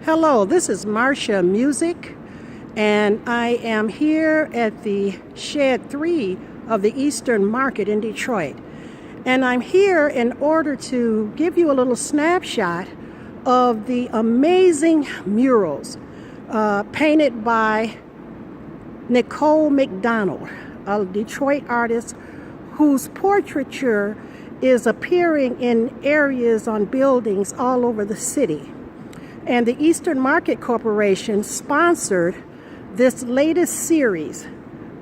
Hello, this is Marcia Music, and I am here at the Shed 3 of the Eastern Market in Detroit. And I'm here in order to give you a little snapshot of the amazing murals painted by Nicole Mcdonald, a Detroit artist whose portraiture is appearing in areas on buildings all over the city. And the Eastern Market Corporation sponsored this latest series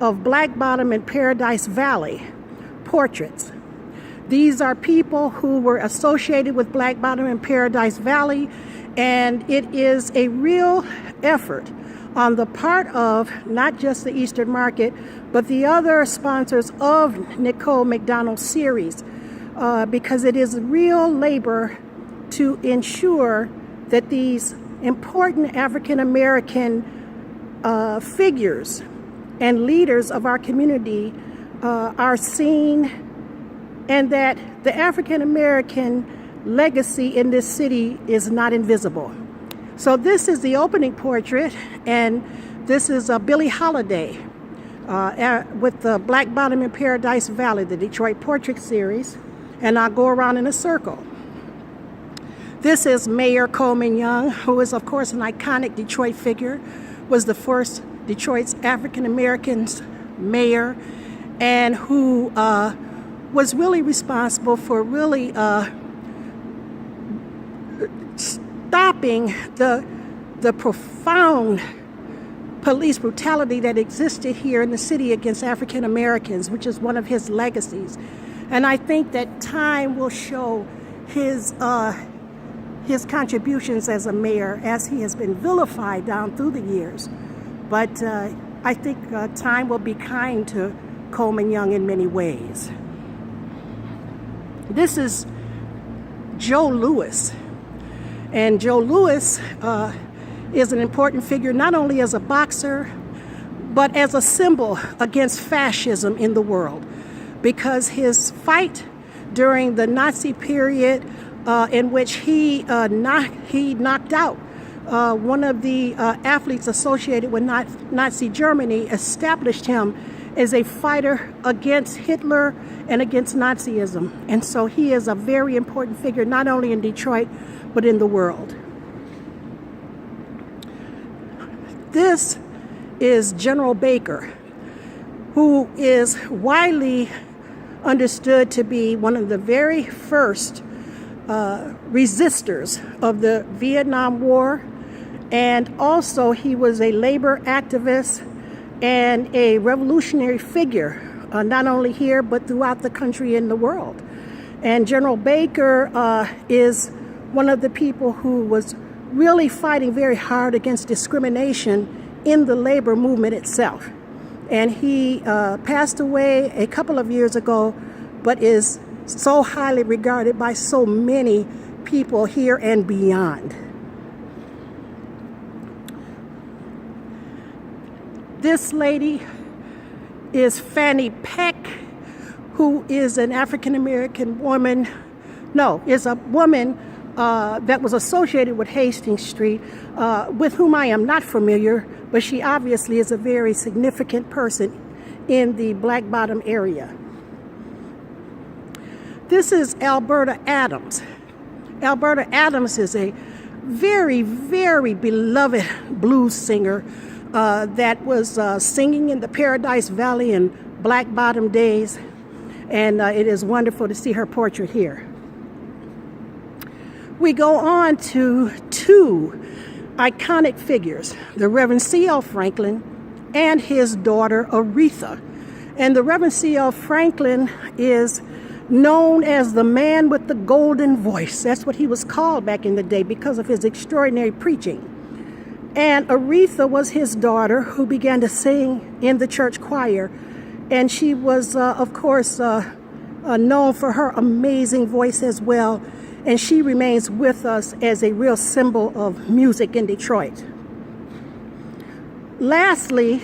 of Black Bottom and Paradise Valley portraits. These are people who were associated with Black Bottom and Paradise Valley, and it is a real effort on the part of not just the Eastern Market, but the other sponsors of Nicole Mcdonald's series, because it is real labor to ensure that these important African American figures and leaders of our community are seen, and that the African American legacy in this city is not invisible. So this is the opening portrait, and this is Billie Holiday with the Black Bottom in Paradise Valley, the Detroit Portrait Series, and I'll go around in a circle. This is Mayor Coleman Young, who is, of course, an iconic Detroit figure, was the first Detroit's African Americans mayor, and who was really responsible for really stopping the profound police brutality that existed here in the city against African Americans, which is one of his legacies. And I think that time will show his contributions as a mayor, as he has been vilified down through the years. But I think time will be kind to Coleman Young in many ways. This is Joe Louis. And Joe Louis is an important figure, not only as a boxer, but as a symbol against fascism in the world, because his fight during the Nazi period, in which he knocked out one of the athletes associated with Nazi Germany, established him as a fighter against Hitler and against Nazism. And so he is a very important figure, not only in Detroit, but in the world. This is General Baker, who is widely understood to be one of the very first resistors of the Vietnam War, and also he was a labor activist and a revolutionary figure, not only here but throughout the country and the world. And General Baker is one of the people who was really fighting very hard against discrimination in the labor movement itself. And he passed away a couple of years ago, but is so highly regarded by so many people here and beyond. This lady is Fannie Peck, who is an African American woman, is a woman that was associated with Hastings Street, with whom I am not familiar, but she obviously is a very significant person in the Black Bottom area. This is Alberta Adams. Alberta Adams is a very, very beloved blues singer that was singing in the Paradise Valley in Black Bottom days, and it is wonderful to see her portrait here. We go on to two iconic figures, the Reverend C.L. Franklin and his daughter Aretha. And the Reverend C.L. Franklin is known as the man with the golden voice. That's what he was called back in the day because of his extraordinary preaching. And Aretha was his daughter, who began to sing in the church choir. And she was, of course, known for her amazing voice as well. And she remains with us as a real symbol of music in Detroit. Lastly,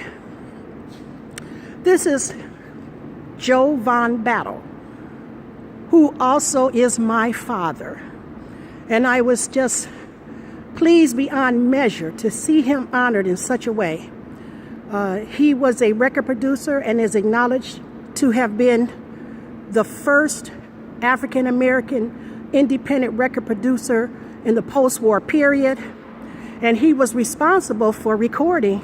this is Joe Von Battle, who also is my father. And I was just pleased beyond measure to see him honored in such a way. He was a record producer and is acknowledged to have been the first African-American independent record producer in the post-war period. And he was responsible for recording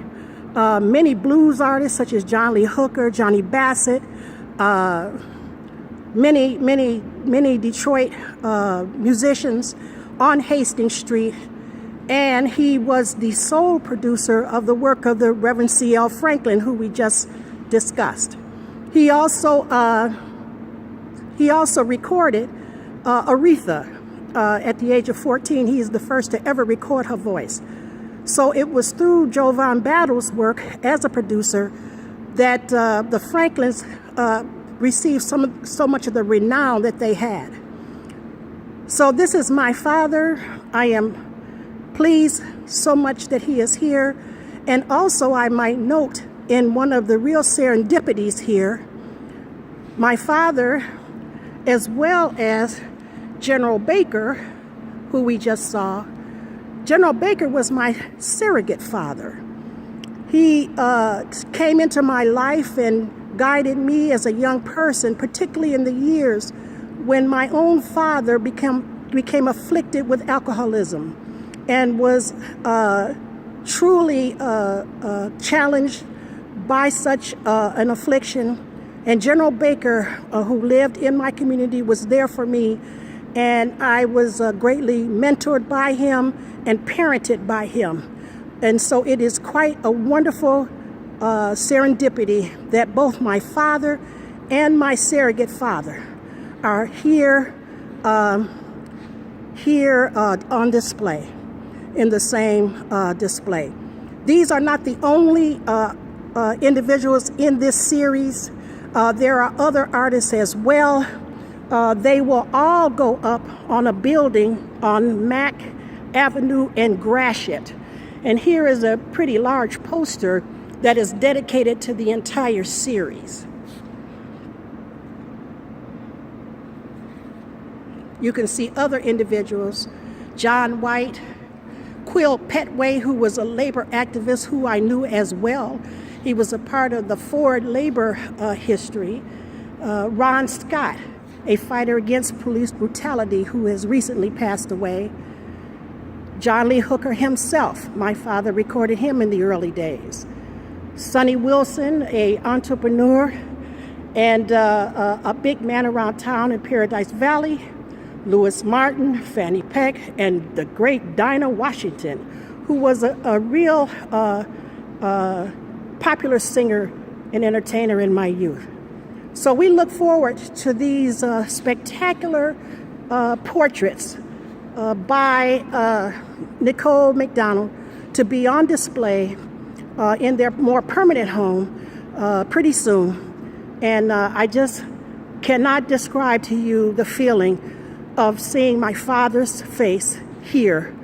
many blues artists such as John Lee Hooker, Johnny Bassett, many Detroit musicians on Hastings Street. And he was the sole producer of the work of the Reverend C.L. Franklin, who we just discussed. He also recorded Aretha at the age of 14. He is the first to ever record her voice. So it was through Jovan Battle's work as a producer that the Franklins received so much of the renown that they had. So this is my father. I am pleased so much that he is here. And also I might note, in one of the real serendipities here, my father, as well as General Baker, who we just saw, General Baker was my surrogate father. He came into my life and guided me as a young person, particularly in the years when my own father became afflicted with alcoholism and was truly challenged by such an affliction. And General Baker, who lived in my community, was there for me, and I was greatly mentored by him and parented by him. And so it is quite a wonderful serendipity that both my father and my surrogate father are here on display, in the same display. These are not the only individuals in this series. There are other artists as well. They will all go up on a building on Mack Avenue in Gratiot. And here is a pretty large poster that is dedicated to the entire series. You can see other individuals, John White, Quill Petway, who was a labor activist who I knew as well. He was a part of the Ford labor history. Ron Scott, a fighter against police brutality who has recently passed away. John Lee Hooker himself, my father recorded him in the early days. Sonny Wilson, a entrepreneur and a big man around town in Paradise Valley. Lewis Martin, Fannie Peck, and the great Dinah Washington, who was a real popular singer and entertainer in my youth. So we look forward to these spectacular portraits by Nicole Mcdonald to be on display in their more permanent home pretty soon. And I just cannot describe to you the feeling of seeing my father's face here.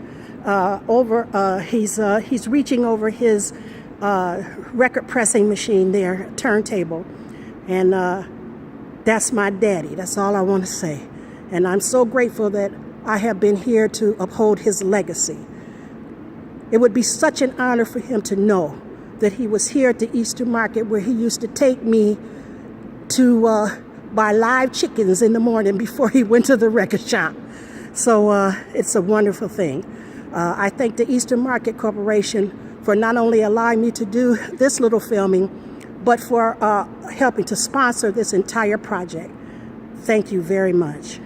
He's reaching over his record pressing machine there, turntable. And that's my daddy. That's all I want to say. And I'm so grateful that I have been here to uphold his legacy. It would be such an honor for him to know that he was here at the Easter Market, where he used to take me to buy live chickens in the morning before he went to the record shop. So it's a wonderful thing. I thank the Easter Market Corporation for not only allowing me to do this little filming, but for helping to sponsor this entire project. Thank you very much.